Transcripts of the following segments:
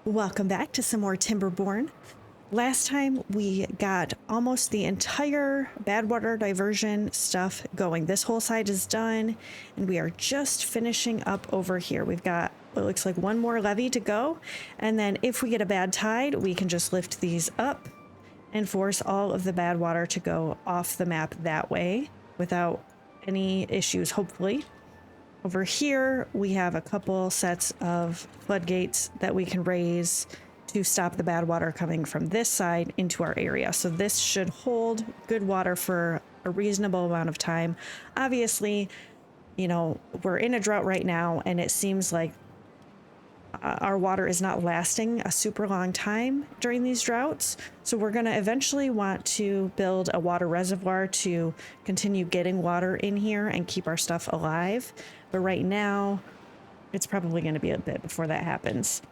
Welcome back to some more Timberborn. Last time we got almost the entire badwater diversion stuff going. This whole side is done and we are just finishing up over here. We've got what looks like one more levee to go, and then if we get a bad tide we can just lift these up and force all of the bad water to go off the map that way without any issues, hopefully. Over here, we have a couple sets of floodgates that we can raise to stop the bad water coming from this side into our area. So this should hold good water for a reasonable amount of time. Obviously, you know, we're in a drought right now, and it seems like our water is not lasting a super long time during these droughts. So we're going to eventually want to build a water reservoir to continue getting water in here and keep our stuff alive. But right now, it's probably going to be a bit before that happens.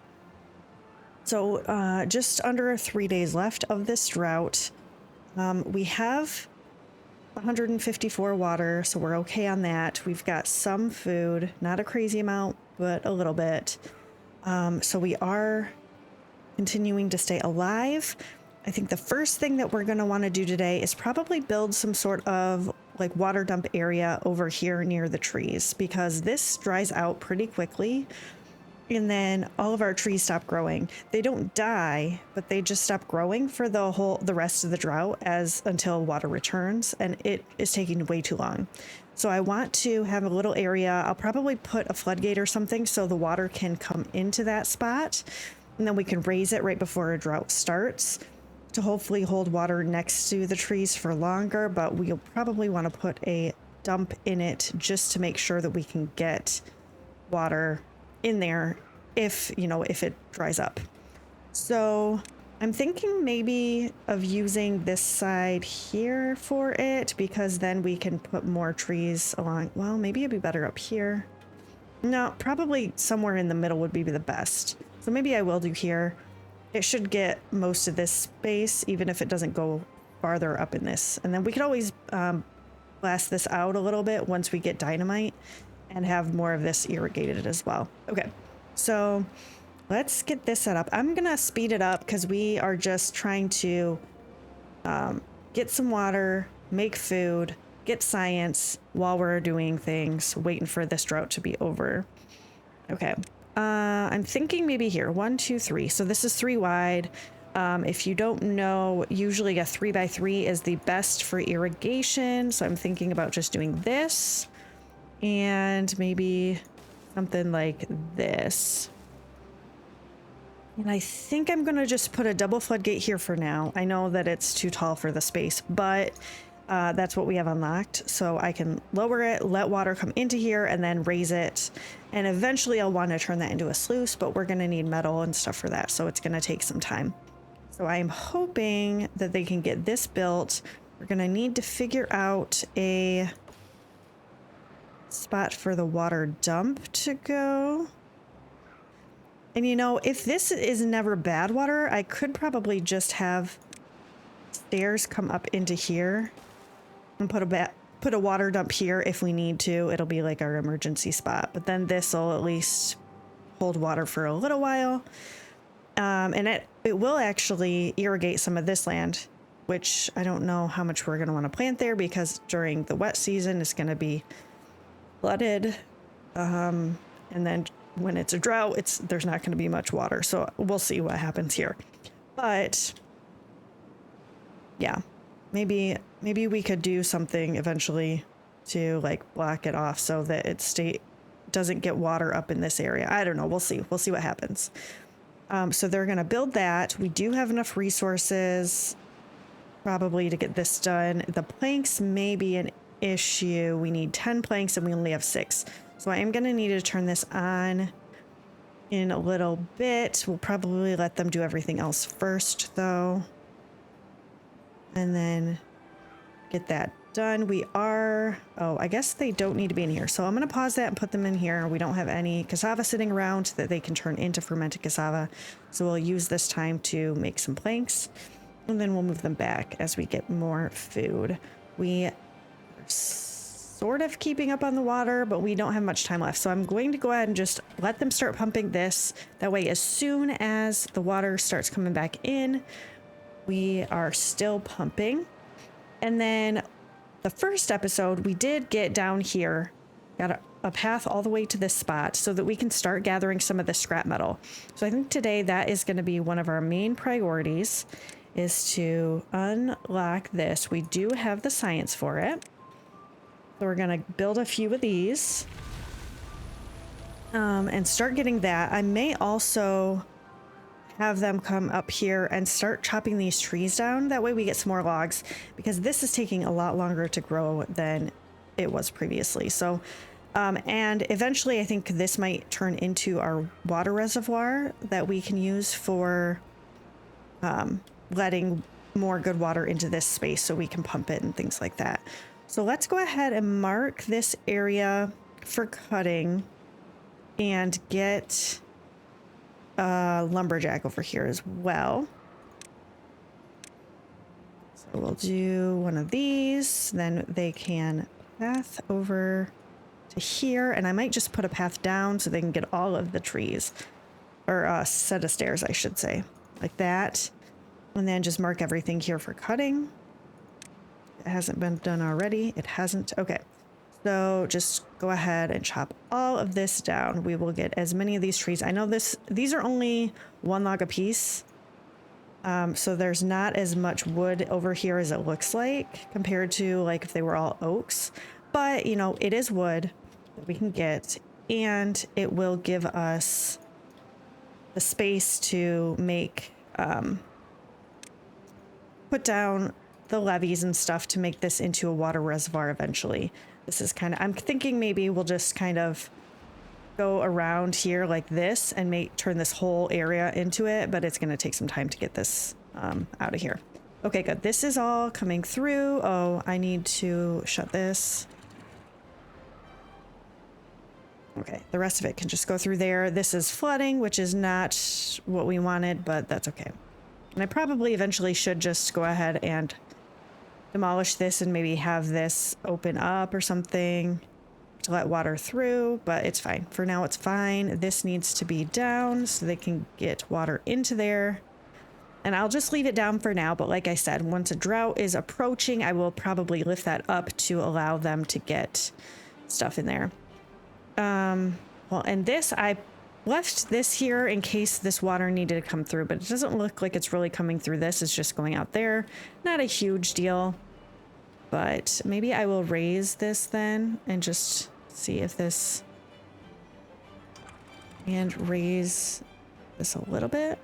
So just under 3 days left of this drought. We have 154 water, so we're okay on that. We've got some food, not a crazy amount, but a little bit. So we are continuing to stay alive. I think the first thing that we're going to want to do today is probably build some sort of like water dump area over here near the trees, because this dries out pretty quickly and then all of our trees stop growing. They don't die, but they just stop growing for the rest of the drought until water returns, and it is taking way too long. So I want to have a little area. I'll probably put a floodgate or something so the water can come into that spot, and then we can raise it right before a drought starts to hopefully hold water next to the trees for longer. But we'll probably want to put a dump in it just to make sure that we can get water in there if it dries up. So I'm thinking maybe of using this side here for it, because then we can put more trees along. Well, maybe it'd be better up here. No, probably somewhere in the middle would be the best. So maybe I will do here. It should get most of this space, even if it doesn't go farther up in this. And then we could always blast this out a little bit once we get dynamite and have more of this irrigated as well. Okay, so let's get this set up. I'm gonna speed it up because we are just trying to get some water, make food, get science while we're doing things, waiting for this drought to be over. Okay, I'm thinking maybe here, 1, 2, 3. So this is 3 wide. If you don't know, usually a 3x3 is the best for irrigation. So I'm thinking about just doing this and maybe something like this. And I think I'm going to just put a double floodgate here for now. I know that it's too tall for the space, but that's what we have unlocked. So I can lower it, let water come into here, and then raise it. And eventually I'll want to turn that into a sluice, but we're going to need metal and stuff for that. So it's going to take some time. So I'm hoping that they can get this built. We're going to need to figure out a spot for the water dump to go. And you know, if this is never bad water, I could probably just have stairs come up into here and put a water dump here if we need to. It'll be like our emergency spot, but then this will at least hold water for a little while. And it will actually irrigate some of this land, which I don't know how much we're going to want to plant there, because during the wet season it's going to be flooded. And then when it's a drought, there's not going to be much water. So we'll see what happens here. But yeah, maybe we could do something eventually to like block it off so that it doesn't get water up in this area. I don't know. We'll see what happens. So they're going to build that. We do have enough resources probably to get this done. The planks may be an issue. We need 10 planks and we only have 6. So I am going to need to turn this on in a little bit. We'll probably let them do everything else first though, and then get that done. I guess they don't need to be in here. So I'm going to pause that and put them in here. We don't have any cassava sitting around that they can turn into fermented cassava. So we'll use this time to make some planks, and then we'll move them back as we get more food. We are sort of keeping up on the water, but we don't have much time left. So I'm going to go ahead and just let them start pumping this. That way, as soon as the water starts coming back in, we are still pumping. And then the first episode, we did get down here, got a path all the way to this spot so that we can start gathering some of the scrap metal. So I think today that is going to be one of our main priorities, is to unlock this. We do have the science for it. So we're going to build a few of these and start getting that. I may also have them come up here and start chopping these trees down. That way we get some more logs, because this is taking a lot longer to grow than it was previously. So and eventually I think this might turn into our water reservoir that we can use for letting more good water into this space so we can pump it and things like that. So let's go ahead and mark this area for cutting and get a lumberjack over here as well. So we'll do one of these, then they can path over to here, and I might just put a path down so they can get all of the trees, or a set of stairs, I should say, like that. And then just mark everything here for cutting. It hasn't been done already. It hasn't. Okay. So just go ahead and chop all of this down. We will get as many of these trees. I know these are only one log a piece. So there's not as much wood over here as it looks like compared to like if they were all oaks, but you know, it is wood that we can get, and it will give us the space to make, put down the levees and stuff to make this into a water reservoir eventually. This is kind of, I'm thinking maybe we'll just kind of go around here like this and turn this whole area into it, but it's going to take some time to get this out of here. Okay, good. This is all coming through. Oh, I need to shut this. Okay, the rest of it can just go through there. This is flooding, which is not what we wanted, but that's okay. And I probably eventually should just go ahead and demolish this and maybe have this open up or something to let water through, but it's fine. For now, it's fine. This needs to be down so they can get water into there. And I'll just leave it down for now, but like I said, once a drought is approaching, I will probably lift that up to allow them to get stuff in there. Well, and this, I left this here in case this water needed to come through, but it doesn't look like it's really coming through this. It's just going out there. Not a huge deal, but maybe I will raise this then and just see if this, and raise this a little bit.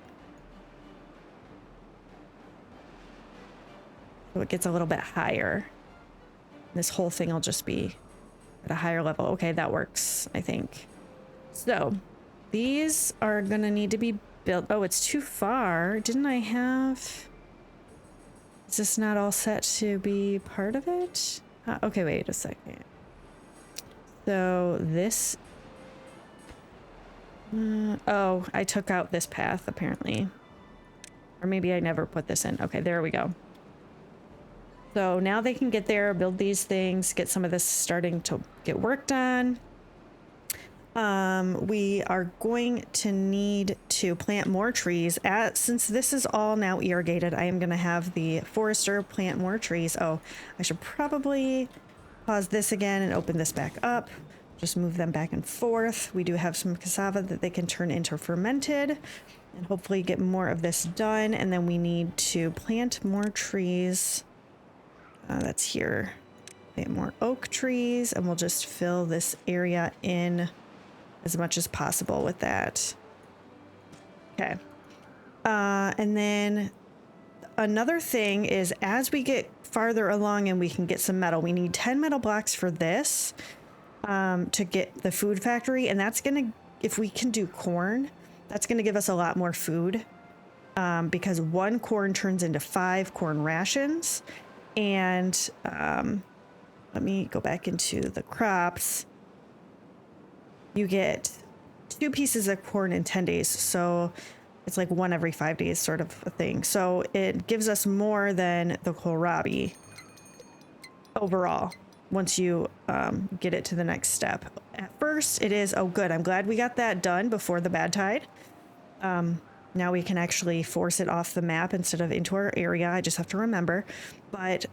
So it gets a little bit higher. This whole thing will just be at a higher level. Okay, that works, I think. So these are gonna need to be built. Oh, it's too far. Didn't I have... Is this not all set to be part of it? Okay, wait a second. So this... oh, I took out this path, apparently. Or maybe I never put this in. Okay, there we go. So now they can get there, build these things, get some of this starting to get worked on. We are going to need to plant more trees. Since this is all now irrigated, I am going to have the forester plant more trees. Oh, I should probably pause this again and open this back up. Just move them back and forth. We do have some cassava that they can turn into fermented and hopefully get more of this done. And then we need to plant more trees. That's here. Plant more oak trees, and we'll just fill this area in as much as possible with that. Okay. And then another thing is, as we get farther along and we can get some metal, we need 10 metal blocks for this to get the food factory. And that's going to, if we can do corn, that's going to give us a lot more food because one corn turns into 5 corn rations. And let me go back into the crops. You get 2 pieces of corn in 10 days. So it's like 1 every 5 days sort of a thing. So it gives us more than the kohlrabi overall once you get it to the next step. At first it is, oh good, I'm glad we got that done before the bad tide. Now we can actually force it off the map instead of into our area. I just have to remember. But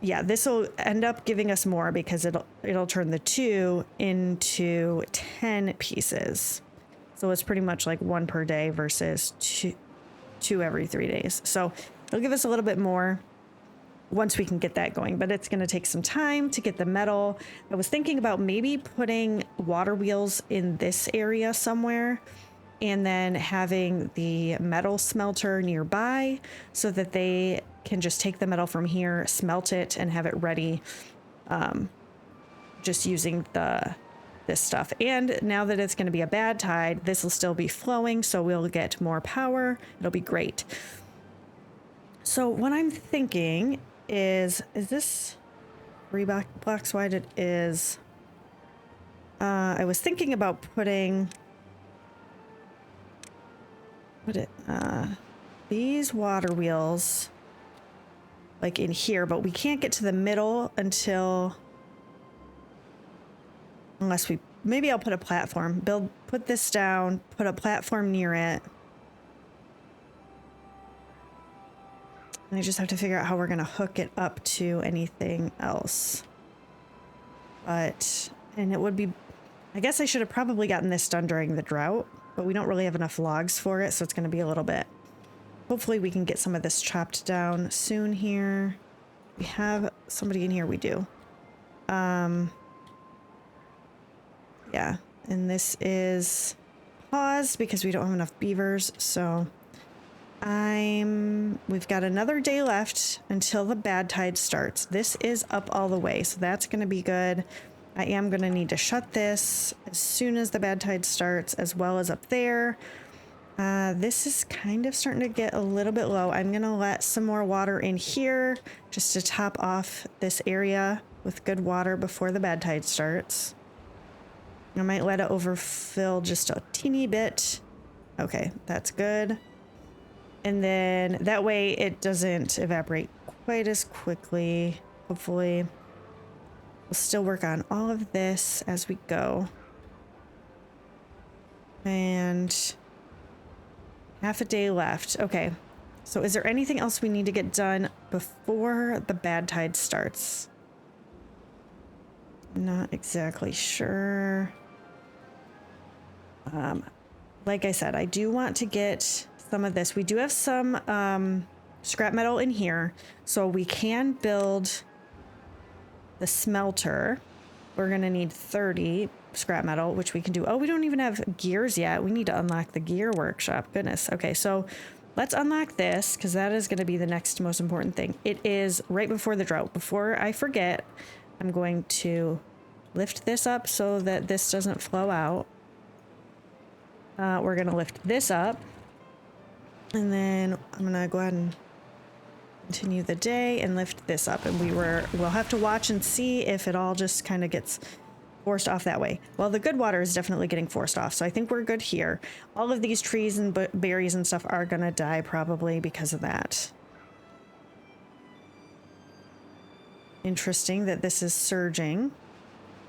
yeah, this will end up giving us more because it'll turn the 2 into 10 pieces. So it's pretty much like 1 per day versus two every 3 days. So it'll give us a little bit more once we can get that going, but it's going to take some time to get the metal. I was thinking about maybe putting water wheels in this area somewhere and then having the metal smelter nearby so that they can just take the metal from here, smelt it, and have it ready, just using this stuff. And now that it's going to be a bad tide, this will still be flowing, so we'll get more power. It'll be great. So what I'm thinking is this 3 blocks wide? It is. I was thinking about putting these water wheels like in here, but we can't get to the middle unless maybe I'll put a platform, put this down, put a platform near it. And I just have to figure out how we're going to hook it up to anything else. And it would be, I guess I should have probably gotten this done during the drought, but we don't really have enough logs for it. So it's going to be a little bit, hopefully we can get some of this chopped down soon here. We have somebody in here. We do. Yeah. And this is paused because we don't have enough beavers. So we've got another day left until the bad tide starts. This is up all the way, so that's going to be good. I am going to need to shut this as soon as the bad tide starts, as well as up there. This is kind of starting to get a little bit low. I'm going to let some more water in here just to top off this area with good water before the bad tide starts. I might let it overfill just a teeny bit. Okay, that's good. And then that way it doesn't evaporate quite as quickly. Hopefully we'll still work on all of this as we go. And half a day left. Okay. So is there anything else we need to get done before the bad tide starts? Not exactly sure. Like I said, I do want to get some of this. We do have some scrap metal in here, so we can build the smelter. We're gonna need 30 scrap metal, which we can do. Oh, we don't even have gears yet. We need to unlock the gear workshop. Goodness. Okay, so let's unlock this because that is going to be the next most important thing. It is right before the drought. Before I forget, I'm going to lift this up so that this doesn't flow out. We're going to lift this up. And then I'm going to go ahead and continue the day and lift this up. And we'll have to watch and see if it all just kind of gets forced off that way. Well, the good water is definitely getting forced off, so I think we're good here. All of these trees and berries and stuff are gonna die probably because of that. Interesting that this is surging.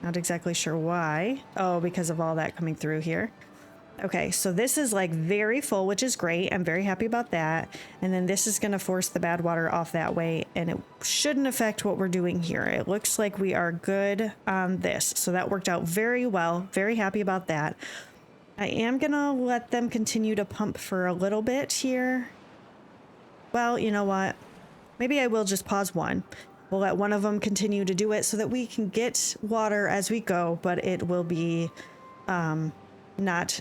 Not exactly sure why. Oh, because of all that coming through here. Okay, so this is like very full, which is great. I'm very happy about that. And then this is going to force the bad water off that way, and it shouldn't affect what we're doing here. It looks like we are good on this. So that worked out very well. Very happy about that. I am going to let them continue to pump for a little bit here. Well, you know what? Maybe I will just pause one. We'll let one of them continue to do it so that we can get water as we go, but it will be not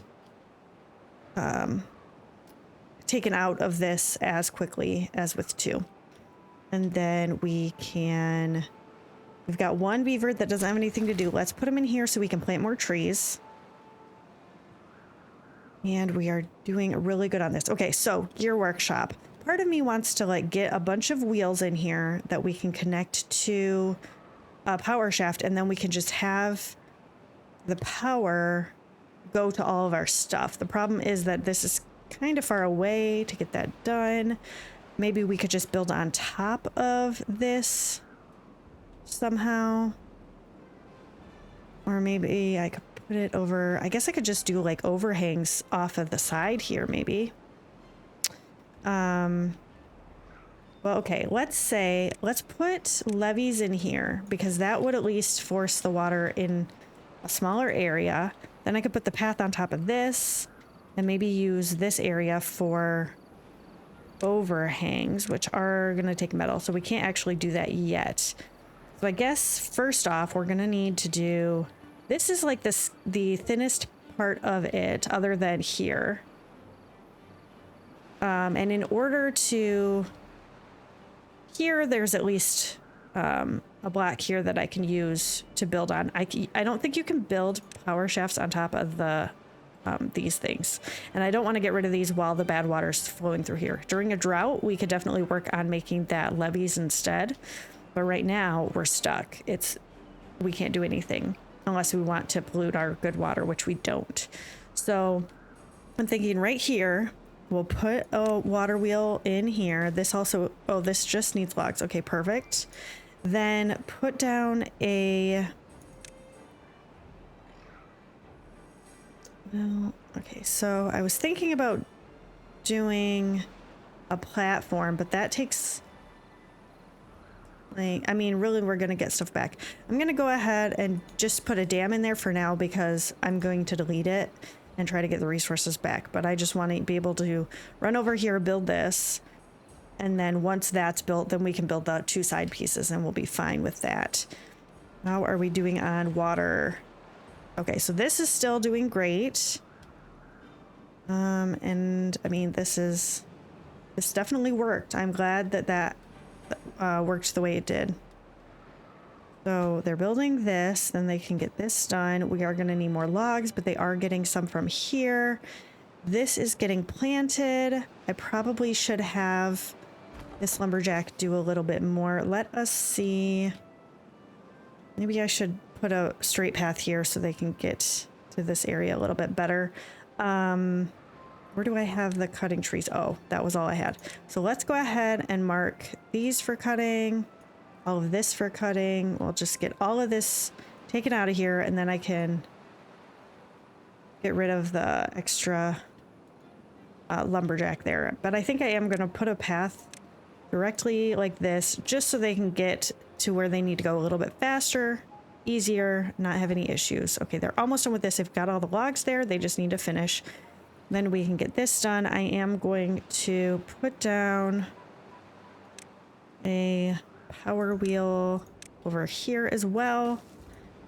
taken out of this as quickly as with two. And then we've got one beaver that doesn't have anything to do. Let's put him in here so we can plant more trees. And we are doing really good on this. Okay, so gear workshop. Part of me wants to like get a bunch of wheels in here that we can connect to a power shaft, and then we can just have the power go to all of our stuff. The problem is that this is kind of far away to get that done. Maybe we could just build on top of this somehow. Or maybe I could put it over, I guess I could just do like overhangs off of the side here, maybe. Well, okay, let's put levees in here because that would at least force the water in a smaller area. Then I could put the path on top of this and maybe use this area for overhangs, which are going to take metal. So we can't actually do that yet. So I guess first off, we're going to need to do, this is like this, the thinnest part of it other than here. And in order to, here, there's at least a block here that I can use to build on. I don't think you can build power shafts on top of the these things. And I don't want to get rid of these while the bad water's flowing through here. During a drought, we could definitely work on making that levees instead. But right now, we're stuck. We can't do anything unless we want to pollute our good water, which we don't. So I'm thinking right here, we'll put a water wheel in here. This also, oh, this just needs logs. Okay, perfect. Then put down a, well, okay, so I was thinking about doing a platform, but that takes, like, I mean, really, we're going to get stuff back. I'm going to go ahead and just put a dam in there for now because I'm going to delete it and try to get the resources back. But I just want to be able to run over here, build this. And then once that's built, then we can build the two side pieces and we'll be fine with that. How are we doing on water? Okay, so this is still doing great. And I mean, this definitely worked. I'm glad that worked the way it did. So they're building this, then they can get this done. We are going to need more logs, but they are getting some from here. This is getting planted. I probably should have this lumberjack do a little bit more. Let us see. Maybe I should put a straight path here so they can get to this area a little bit better. Where do I have the cutting trees? Oh, that was all I had. So let's go ahead and mark these for cutting, all of this for cutting. We'll just get all of this taken out of here, and then I can get rid of the extra lumberjack there. But I think I am going to put a path directly like this, just so they can get to where they need to go a little bit faster, easier, not have any issues. Okay, they're almost done with this. They've got all the logs there. They just need to finish. Then we can get this done. I am going to put down a power wheel over here as well.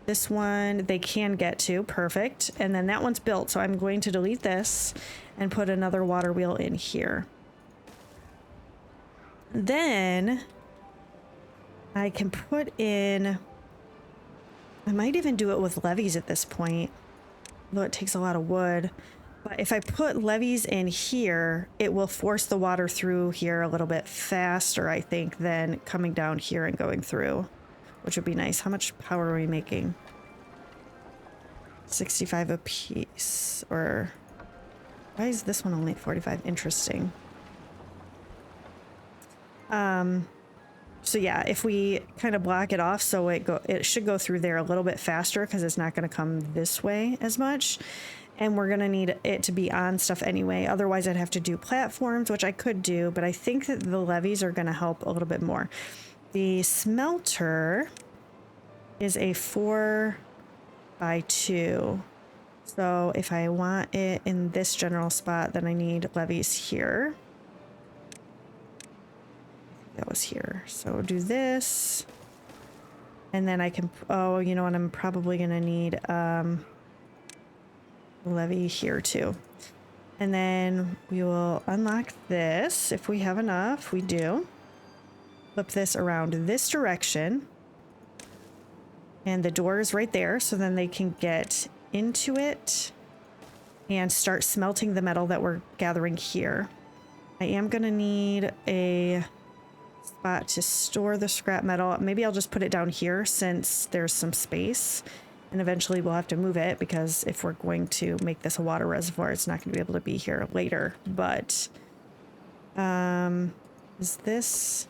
This one they can get to. Perfect. And then that one's built. So I'm going to delete this and put another water wheel in here. Then I can put in, I might even do it with levees at this point, though it takes a lot of wood. But if I put levees in here, it will force the water through here a little bit faster, I think, than coming down here and going through, which would be nice. How much power are we making? 65 a piece. Or why is this one only 45? Interesting. So yeah, if we kind of block it off so it should go through there a little bit faster because it's not going to come this way as much. And we're going to need it to be on stuff anyway. Otherwise, I'd have to do platforms, which I could do, but I think that the levees are going to help a little bit more. The smelter is a 4x2. So if I want it in this general spot, then I need levees here. That was here. So do this. And then I can, oh, you know what? I'm probably going to need levee here too. And then we will unlock this if we have enough. We do. Flip this around this direction. And the door is right there. So then they can get into it and start smelting the metal that we're gathering here. I am going to need a spot to store the scrap metal. Maybe I'll just put it down here since there's some space. And eventually we'll have to move it because if we're going to make this a water reservoir, it's not going to be able to be here later. But is this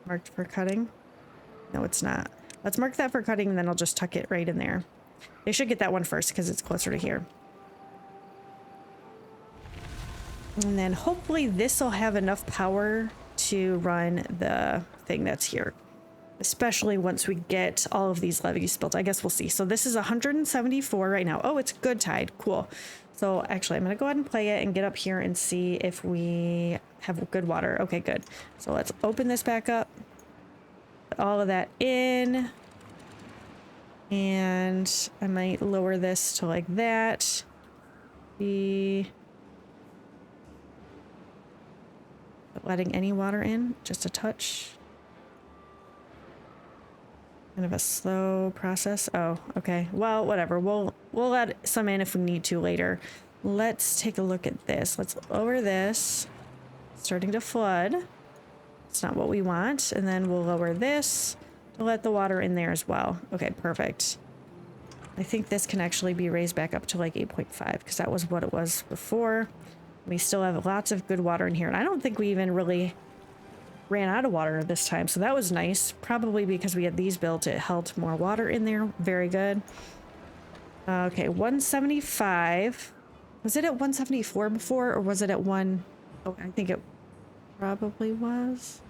marked for cutting? No, it's not. Let's mark that for cutting, and then I'll just tuck it right in there. They should get that one first because it's closer to here. And then hopefully this will have enough power to run the thing that's here. Especially once we get all of these levees built. I guess we'll see. So this is 174 right now. Oh, it's good tide. Cool. So actually, I'm going to go ahead and play it and get up here and see if we have good water. Okay, good. So let's open this back up. Put all of that in. And I might lower this to like that. Letting any water in, just a touch. Kind of a slow process. Oh, okay. Well, whatever. We'll let some in if we need to later. Let's take a look at this. Let's lower this. Starting to flood. It's not what we want. And then we'll lower this to let the water in there as well. Okay, perfect. I think this can actually be raised back up to like 8.5 because that was what it was before. We still have lots of good water in here. And I don't think we even really ran out of water this time, so that was nice. Probably because we had these built, it held more water in there. Very good. Okay, 175. Was it at 174 before, or was it at one? Oh, I think it probably was.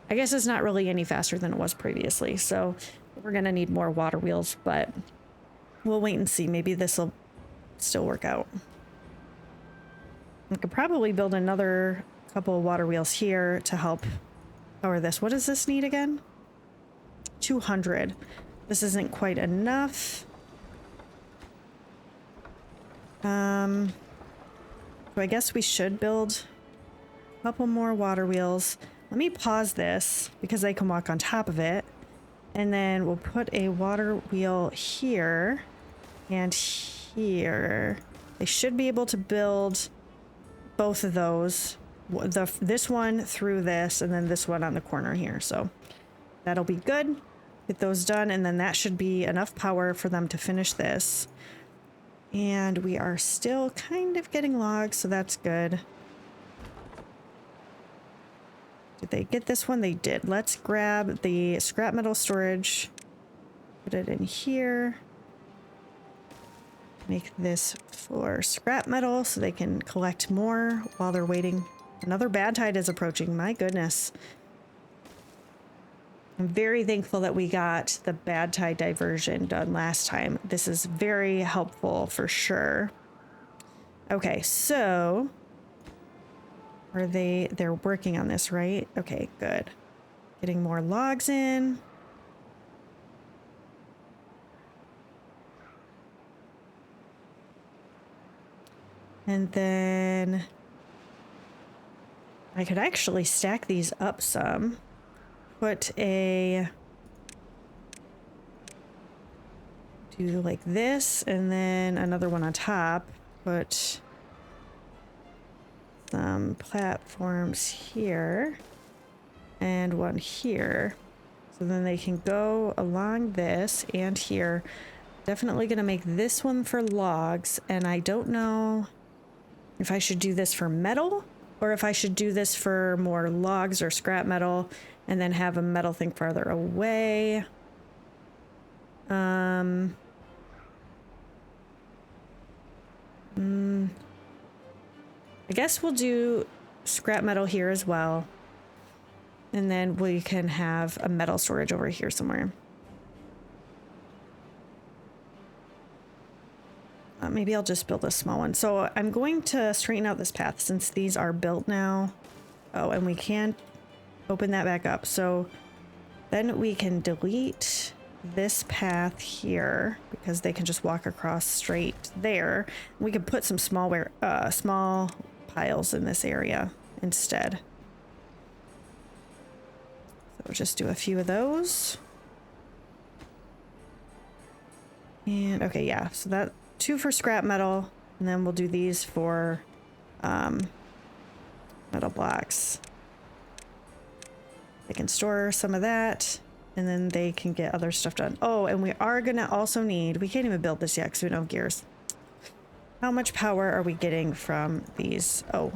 I guess it's not really any faster than it was previously, so we're gonna need more water wheels, but we'll wait and see. Maybe this will still work out. We could probably build another couple of water wheels here to help power this. What does this need again? 200. This isn't quite enough. So I guess we should build a couple more water wheels. Let me pause this because they can walk on top of it. And then we'll put a water wheel here and here. They should be able to build both of those. This one through this, and then this one on the corner here. So that'll be good. Get those done, and then that should be enough power for them to finish this. And we are still kind of getting logs, so that's good. Did they get this one? They did. Let's grab the scrap metal storage. Put it in here. Make this for scrap metal so they can collect more while they're waiting. Another bad tide is approaching. My goodness. I'm very thankful that we got the bad tide diversion done last time. This is very helpful for sure. Okay, so they're working on this, right? Okay, good. Getting more logs in. And then I could actually stack these up some. Put a... do like this, and then another one on top. Put some platforms here. And one here. So then they can go along this and here. Definitely gonna make this one for logs, and I don't know if I should do this for metal or if I should do this for more logs or scrap metal and then have a metal thing farther away. I guess we'll do scrap metal here as well. And then we can have a metal storage over here somewhere. Maybe I'll just build a small one. So I'm going to straighten out this path since these are built now. Oh, and we can open that back up. So then we can delete this path here because they can just walk across straight there. We can put some small piles in this area instead. So we'll just do a few of those. And okay, yeah, so that 2 for scrap metal, and then we'll do these for metal blocks. They can store some of that, and then they can get other stuff done. Oh, and we are gonna also need, we can't even build this yet because we don't have gears. How much power are we getting from these? Oh,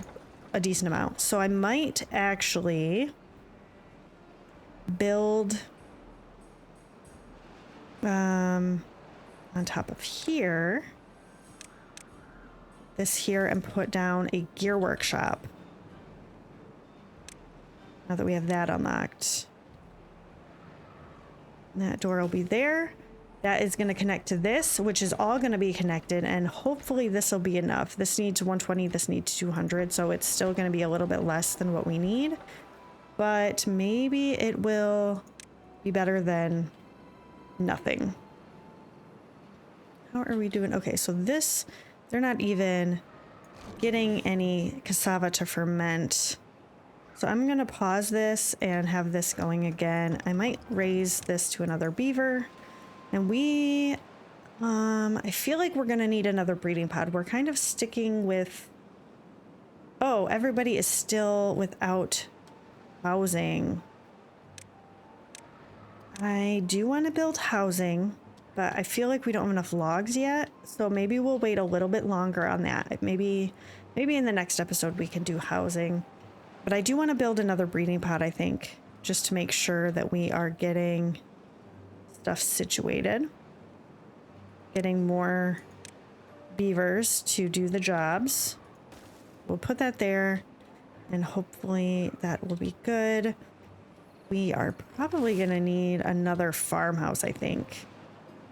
a decent amount. So I might actually build on top of here, this here, and put down a gear workshop. Now that we have that unlocked. That door will be there. That is going to connect to this, which is all going to be connected, and hopefully this will be enough. This needs 120, this needs 200, so it's still going to be a little bit less than what we need, but maybe it will be better than nothing. How are we doing? Okay, so this, they're not even getting any cassava to ferment. So I'm going to pause this and have this going again. I might raise this to another beaver. And we, I feel like we're going to need another breeding pod. We're kind of sticking with, oh, everybody is still without housing. I do want to build housing, but I feel like we don't have enough logs yet. So maybe we'll wait a little bit longer on that. Maybe in the next episode we can do housing. But I do want to build another breeding pod, I think, just to make sure that we are getting stuff situated. Getting more beavers to do the jobs. We'll put that there, and hopefully that will be good. We are probably going to need another farmhouse, I think,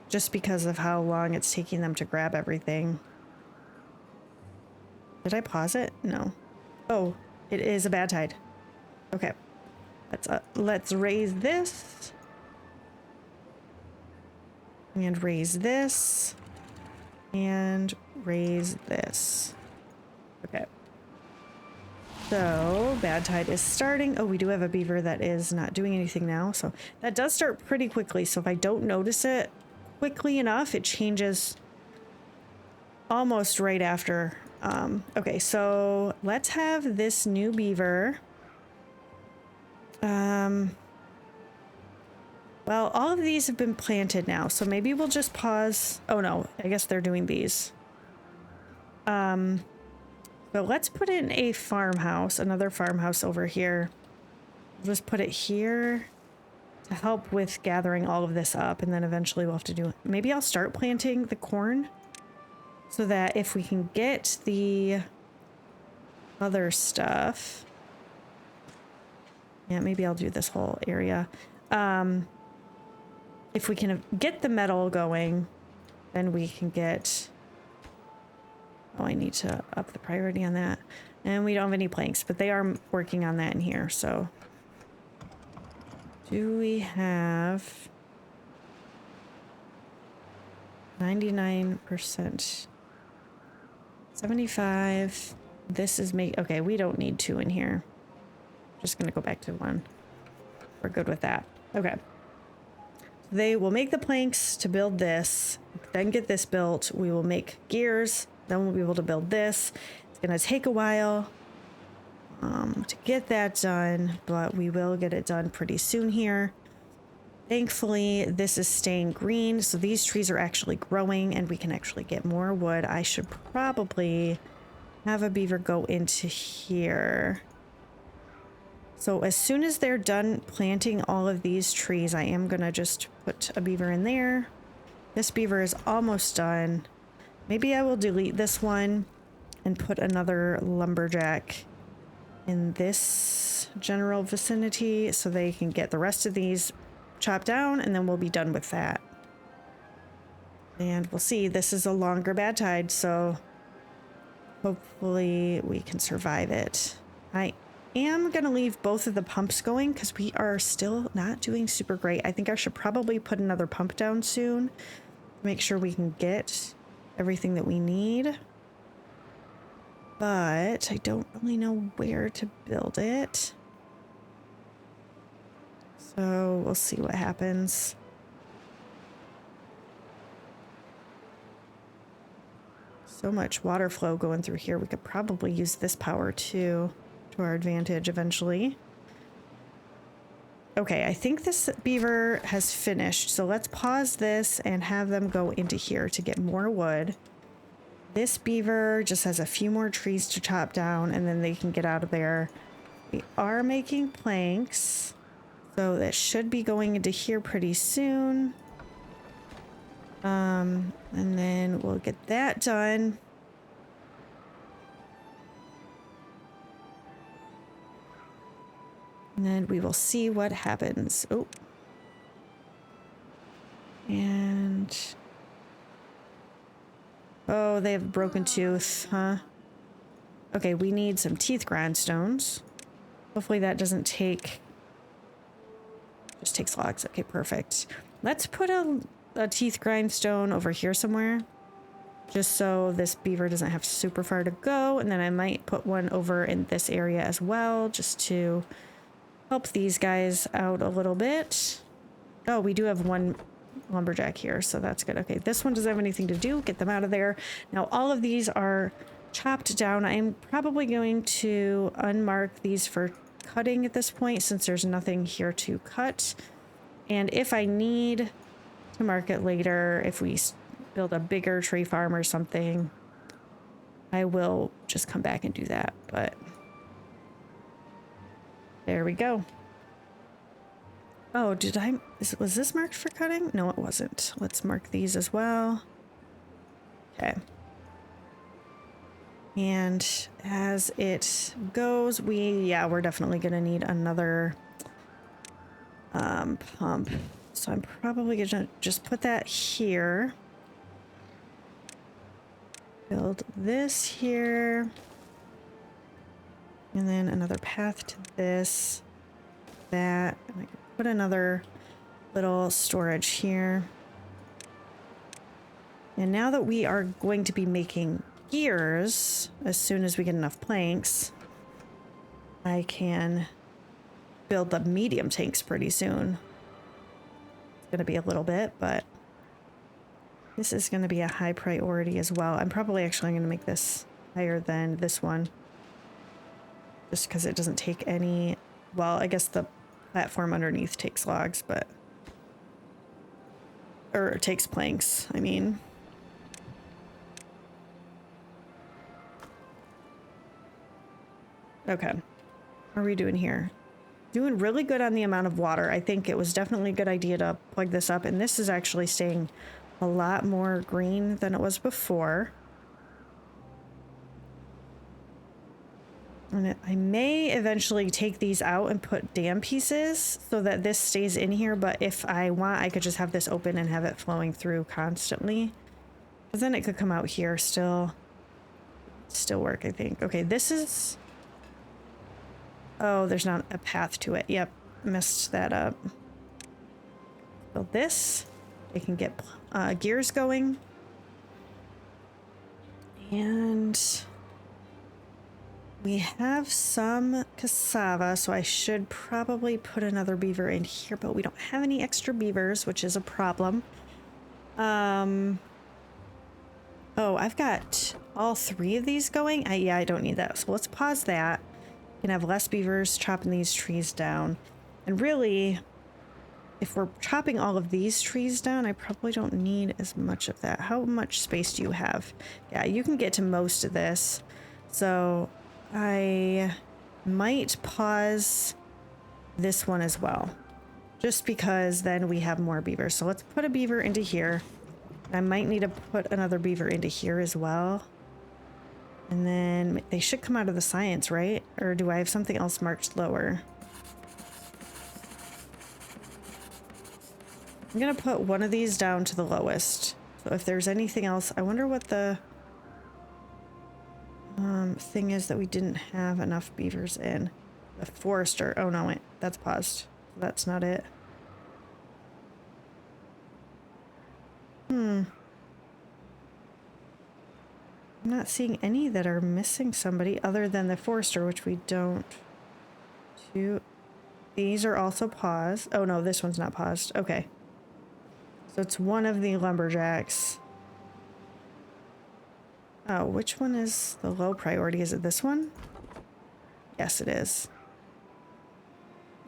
just because of how long it's taking them to grab everything. Did I pause it? No. Oh, it is a bad tide. Okay. Let's raise this. And raise this. And raise this. Okay. So, bad tide is starting. Oh, we do have a beaver that is not doing anything now. So, that does start pretty quickly. So, if I don't notice it quickly enough, it changes almost right after. Okay, so let's have this new beaver. Well, all of these have been planted now, so maybe we'll just pause. Oh no, I guess they're doing these. But let's put in a farmhouse, another farmhouse over here. We'll just put it here to help with gathering all of this up, and then eventually we'll have to do, maybe I'll start planting the corn so that if we can get the other stuff, yeah, maybe I'll do this whole area. If we can get the metal going, then we can get, oh, I need to up the priority on that. And we don't have any planks, but they are working on that in here, so. Do we have 99%? 75. This is okay, we don't need 2 in here. Just gonna go back to 1. We're good with that. Okay. They will make the planks to build this, then get this built. We will make gears, then we'll be able to build this. It's gonna take a while to get that done, but we will get it done pretty soon here. Thankfully, this is staying green, so these trees are actually growing and we can actually get more wood. I should probably have a beaver go into here. So as soon as they're done planting all of these trees, I am gonna just put a beaver in there. This beaver is almost done. Maybe I will delete this one and put another lumberjack in this general vicinity so they can get the rest of these chopped down, and then we'll be done with that. And we'll see, this is a longer bad tide, so hopefully we can survive it. I am gonna leave both of the pumps going because we are still not doing super great. I think I should probably put another pump down soon to make sure we can get everything that we need. But I don't really know where to build it. So we'll see what happens. So much water flow going through here. We could probably use this power too to our advantage eventually. Okay, I think this beaver has finished. So let's pause this and have them go into here to get more wood. This beaver just has a few more trees to chop down and then they can get out of there. We are making planks. So that should be going into here pretty soon. And then we'll get that done. And then we will see what happens. Oh. And... oh, they have a broken tooth, huh? Okay, we need some teeth grindstones. Hopefully that doesn't take... just takes logs. Okay, perfect. Let's put a teeth grindstone over here somewhere. Just so this beaver doesn't have super far to go. And then I might put one over in this area as well, just to help these guys out a little bit. Oh, we do have one lumberjack here, so that's good. Okay, this one doesn't have anything to do. Get them out of there. Now, all of these are chopped down. I'm probably going to unmark these for cutting at this point, since there's nothing here to cut. And if I need to mark it later, if we build a bigger tree farm or something, I will just come back and do that. But there we go. Oh, was this marked for cutting? No, it wasn't. Let's mark these as well. Okay. And as it goes, we're definitely gonna need another pump. So I'm probably gonna just put that here. Build this here. And then another path to this. That. And I can put another little storage here. And now that we are going to be making gears, as soon as we get enough planks, I can build the medium tanks pretty soon. It's going to be a little bit, but this is going to be a high priority as well. I'm probably actually going to make this higher than this one, just because it doesn't take any, well, I guess the platform underneath takes logs, but, or it takes planks, I mean. Okay, what are we doing here? Doing really good on the amount of water. I think it was definitely a good idea to plug this up, and this is actually staying a lot more green than it was before. And I may eventually take these out and put dam pieces so that this stays in here, but if I want, I could just have this open and have it flowing through constantly. Because then it could come out here still work, I think. Okay, this is... oh, there's not a path to it. Yep, messed that up. Build this. They can get gears going. And we have some cassava, so I should probably put another beaver in here, but we don't have any extra beavers, which is a problem. Oh, I've got all three of these going. Yeah, I don't need that. So let's pause that. We can have less beavers chopping these trees down. And really, if we're chopping all of these trees down, I probably don't need as much of that. How much space do you have? Yeah, you can get to most of this. So I might pause this one as well, just because then we have more beavers. So let's put a beaver into here. I might need to put another beaver into here as well. And then they should come out of the science, right? Or do I have something else marked lower? I'm gonna put one of these down to the lowest. So if there's anything else, I wonder what the thing is that we didn't have enough beavers in. The forester. Oh no, wait, that's paused. That's not it. I'm not seeing any that are missing somebody other than the forester, which we don't. These are also paused. Oh no, this one's not paused. Okay. So it's one of the lumberjacks. Oh, which one is the low priority? Is it this one? Yes, it is.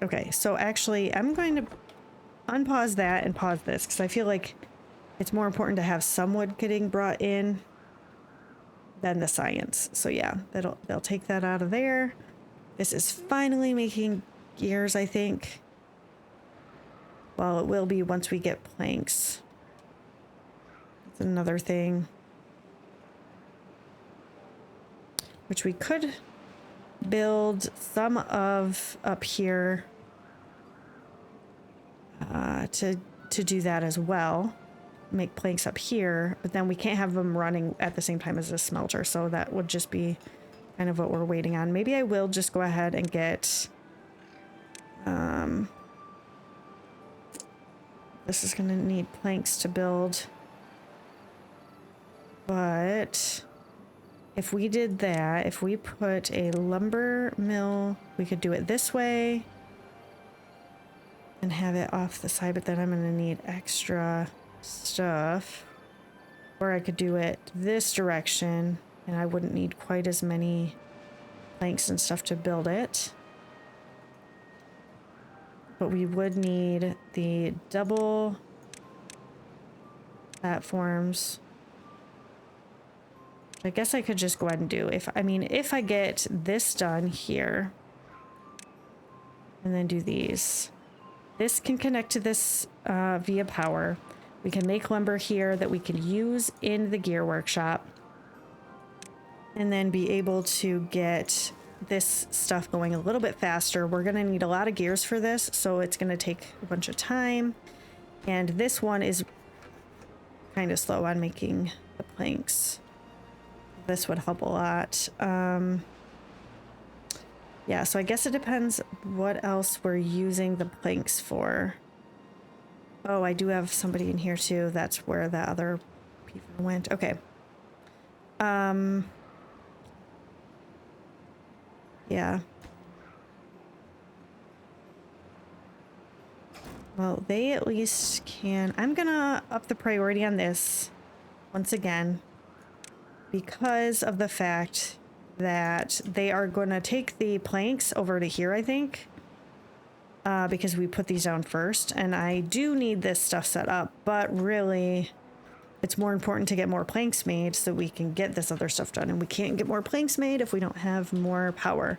Okay, so actually I'm going to unpause that and pause this because I feel like it's more important to have some wood getting brought in than the science. So yeah, they'll take that out of there. This is finally making gears, I think. Well, it will be once we get planks. another thing. Which we could build some of up here to do that as well. Make planks up here, but then we can't have them running at the same time as the smelter, so that would just be kind of what we're waiting on. Maybe I will just go ahead and get this is gonna need planks to build, but if we did that, if we put a lumber mill, we could do it this way and have it off the side, but then I'm gonna need extra stuff. Or I could do it this direction and I wouldn't need quite as many planks and stuff to build it. But we would need the double platforms. I guess I could just go ahead and do, if I get this done here and then do these. This can connect to this via power. We can make lumber here that we can use in the gear workshop and then be able to get this stuff going a little bit faster. We're going to need a lot of gears for this, so it's going to take a bunch of time. And this one is kind of slow on making the planks. This would help a lot. Yeah, so I guess it depends what else we're using the planks for. Oh, I do have somebody in here too. That's where the other people went. Okay. Yeah. Well, they at least can... I'm gonna up the priority on this once again because of the fact that they are going to take the planks over to here, I think. Because we put these down first, and I do need this stuff set up, but really it's more important to get more planks made so we can get this other stuff done, and we can't get more planks made if we don't have more power.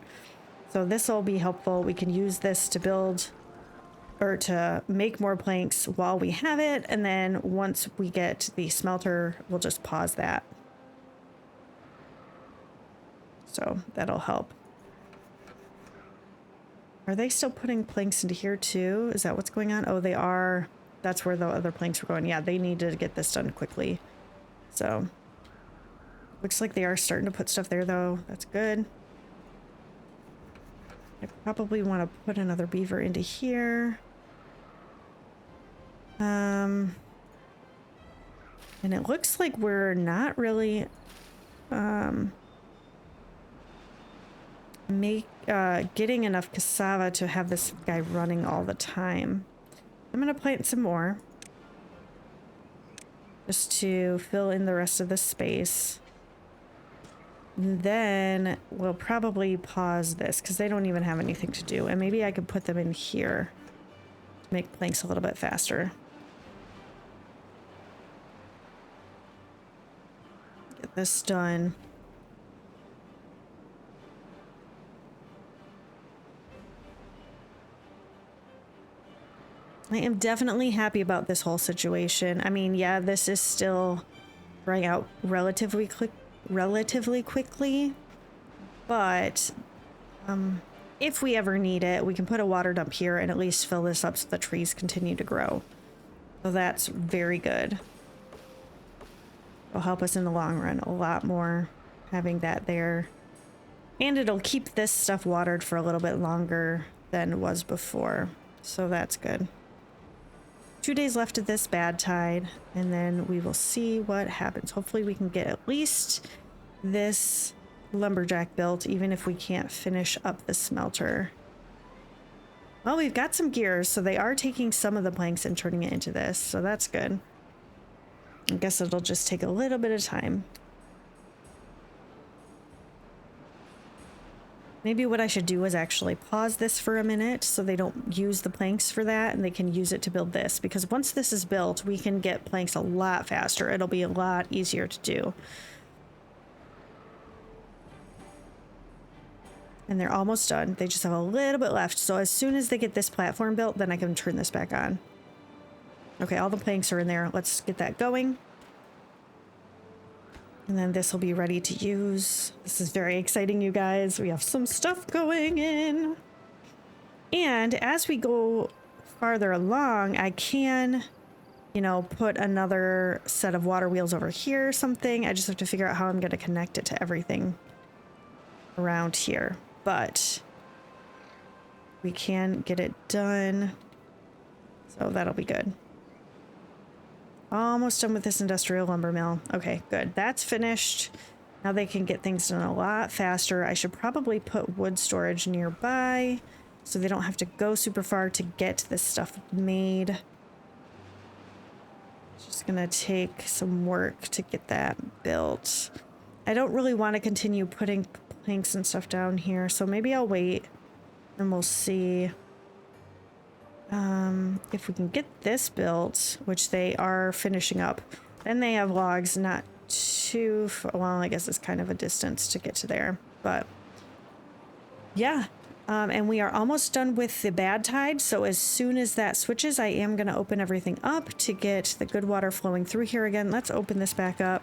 So this will be helpful. We can use this to build or to make more planks while we have it, and then once we get the smelter, we'll just pause that. So that'll help. Are they still putting planks into here too? Is that what's going on? Oh, they are. That's where the other planks were going. Yeah, they need to get this done quickly. So looks like they are starting to put stuff there though. That's good. I probably want to put another beaver into here. And it looks like we're not really getting enough cassava to have this guy running all the time. I'm gonna plant some more just to fill in the rest of the space. And then we'll probably pause this because they don't even have anything to do, and maybe I could put them in here to make planks a little bit faster. Get this done. I am definitely happy about this whole situation. I mean, yeah, this is still running out relatively quickly, but if we ever need it, we can put a water dump here and at least fill this up so the trees continue to grow. So that's very good. It'll help us in the long run a lot more having that there. And it'll keep this stuff watered for a little bit longer than it was before. So that's good. 2 days left of this bad tide, and then we will see what happens. Hopefully we can get at least this lumberjack built, even if we can't finish up the smelter. Well, we've got some gears, so they are taking some of the planks and turning it into this, so that's good. I guess it'll just take a little bit of time. Maybe what I should do is actually pause this for a minute so they don't use the planks for that and they can use it to build this. Because once this is built, we can get planks a lot faster. It'll be a lot easier to do. And they're almost done. They just have a little bit left. So as soon as they get this platform built, then I can turn this back on. Okay, all the planks are in there. Let's get that going. And then this will be ready to use. This is very exciting, you guys. We have some stuff going in. And as we go farther along, I can, you know, put another set of water wheels over here or something. I just have to figure out how I'm going to connect it to everything around here. But we can get it done. So that'll be good. Almost done with this industrial lumber mill. Okay, good. That's finished. Now they can get things done a lot faster. I should probably put wood storage nearby so they don't have to go super far to get this stuff made. It's just gonna take some work to get that built. I don't really want to continue putting planks and stuff down here, so maybe I'll wait and we'll see if we can get this built, which they are finishing up. Then they have logs not too far. Well, I guess it's kind of a distance to get to there, but yeah. And we are almost done with the bad tide. So as soon as that switches, I am going to open everything up to get the good water flowing through here again. Let's open this back up.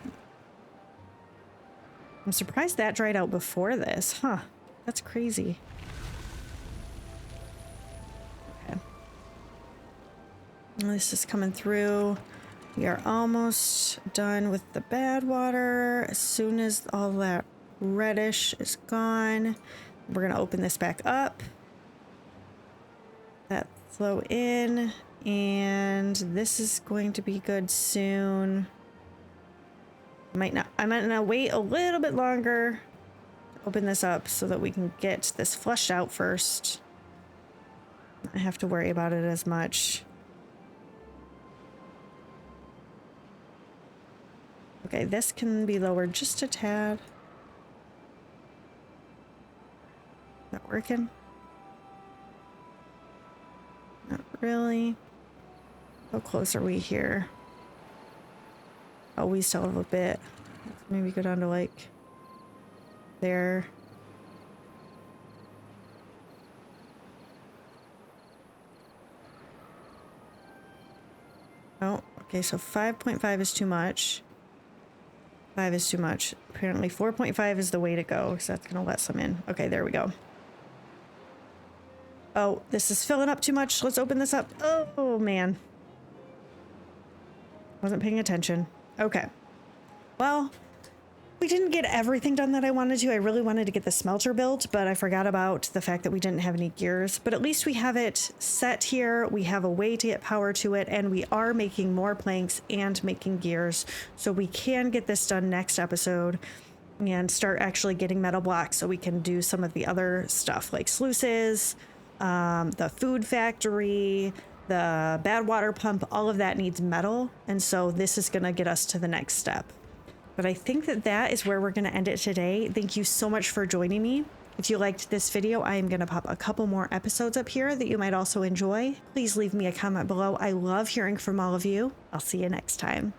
I'm surprised that dried out before this. Huh. That's crazy. This is coming through. We are almost done with the bad water. As soon as all that reddish is gone, we're going to open this back up. That flow in, and this is going to be good soon. I'm going to wait a little bit longer to open this up so that we can get this flushed out first. I have to worry about it as much. Okay, this can be lowered just a tad. Not working? Not really. How close are we here? Oh, we still have a bit. Let's maybe go down to like there. Oh, okay, so 5.5 is too much. 5 is too much. Apparently 4.5 is the way to go, because that's going to let some in. Okay, there we go. Oh, this is filling up too much. Let's open this up. Oh, man. Wasn't paying attention. Okay. Well, we didn't get everything done that I wanted to. I really wanted to get the smelter built, but I forgot about the fact that we didn't have any gears. But at least we have it set here. We have a way to get power to it, and we are making more planks and making gears. So we can get this done next episode and start actually getting metal blocks so we can do some of the other stuff like sluices, the food factory, the bad water pump. All of that needs metal. And so this is going to get us to the next step. But I think that that is where we're going to end it today. Thank you so much for joining me. If you liked this video, I am going to pop a couple more episodes up here that you might also enjoy. Please leave me a comment below. I love hearing from all of you. I'll see you next time.